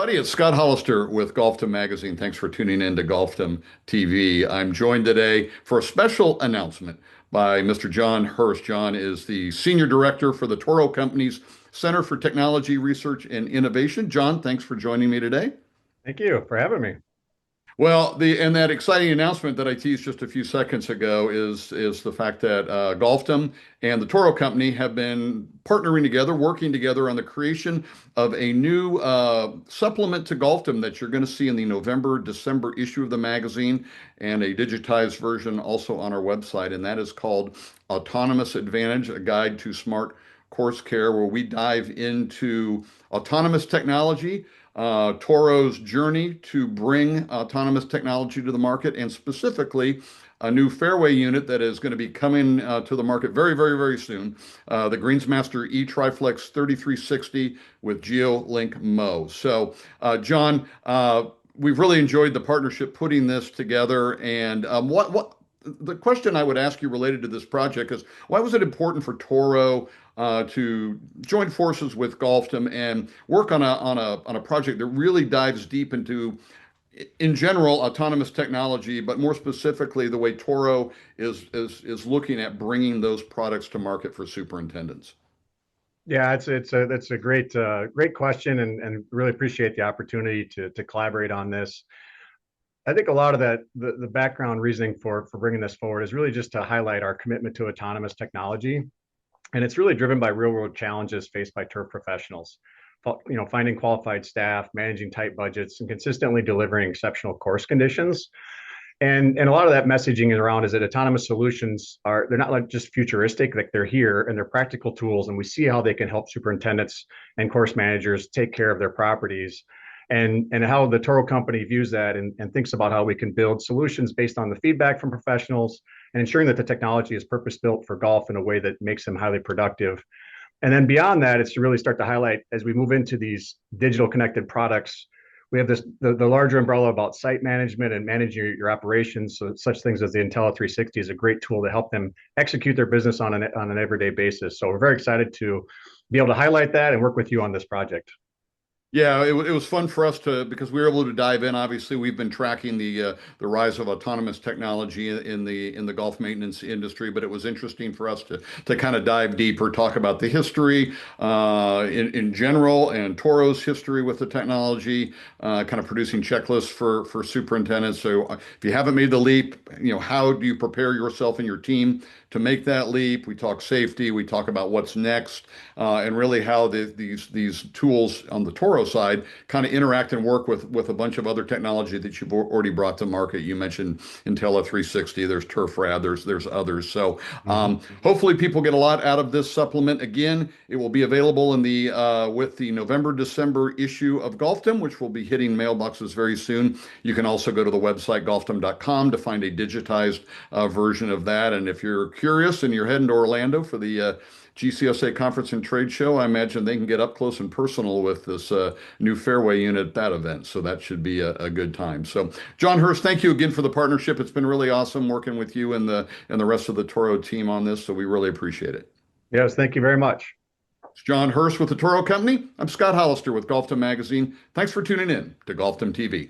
everybody. It's Scott Hollister with Golfdom Magazine. Thanks for tuning in to Golfdom TV. I'm joined today for a special announcement by Mr. John Hurst. John is the Senior Director for the Toro Company's Center for Technology Research and Innovation. John, thanks for joining me today. Thank you for having me. Well, that exciting announcement that I teased just a few seconds ago is the fact that Golfdom and the Toro Company have been partnering together, working together on the creation of a new supplement to Golfdom that you're going to see in the November-December issue of the magazine, and a digitized version also on our website, and that is called Autonomous Advantage: A Guide to Smart Course Care, where we dive into autonomous technology, Toro's journey to bring autonomous technology to the market, and specifically a new fairway unit that is going to be coming to the market very, very, very soon. The Greensmaster E-Triflex 3360 with GeoLink Mo. So, John, we've really enjoyed the partnership putting this together. And what the question I would ask you related to this project is, why was it important for Toro to join forces with Golfdom and work on a project that really dives deep into, in general, autonomous technology, but more specifically the way Toro is looking at bringing those products to market for superintendents? Yeah, that's a great question, and really appreciate the opportunity to collaborate on this. I think a lot of the background reasoning for bringing this forward is really just to highlight our commitment to autonomous technology, and it's really driven by real world challenges faced by turf professionals. Finding qualified staff, managing tight budgets, and consistently delivering exceptional course conditions. And a lot of that messaging is around is that autonomous solutions they're not like just futuristic, like they're here and they're practical tools, and we see how they can help superintendents and course managers take care of their properties. And how the Toro Company views that and thinks about how we can build solutions based on the feedback from professionals and ensuring that the technology is purpose built for golf in a way that makes them highly productive. And then beyond that, it's to really start to highlight as we move into these digital connected products. We have the larger umbrella about site management and managing your operations. So such things as the Intelli360 is a great tool to help them execute their business on an everyday basis. So we're very excited to be able to highlight that and work with you on this project. Yeah, it was fun for us because we were able to dive in. Obviously, we've been tracking the rise of autonomous technology in the golf maintenance industry, but it was interesting for us to kind of dive deeper, talk about the history in general, and Toro's history with the technology, kind of producing checklists for superintendents. So if you haven't made the leap, how do you prepare yourself and your team to make that leap? We talk safety, we talk about what's next, and really how these tools on the Toro side kind of interact and work with a bunch of other technology that you've already brought to market. You mentioned Intelli360, there's TurfRad, there's others. So hopefully people get a lot out of this supplement. Again, it will be available in the with the November-December issue of Golfdom, which will be hitting mailboxes very soon. You can also go to the website golfdom.com to find a digitized version of that. And if you're curious and you're heading to Orlando for the GCSA conference and trade show, I imagine they can get up close and personal with this new fairway unit at that event. So that should be a good time. So John Hurst, thank you again for the partnership. It's been really awesome working with you and the rest of the Toro team on this. So we really appreciate it. Yes, thank you very much. It's John Hurst with the Toro Company. I'm Scott Hollister with Golfdom Magazine. Thanks for tuning in to Golfdom TV.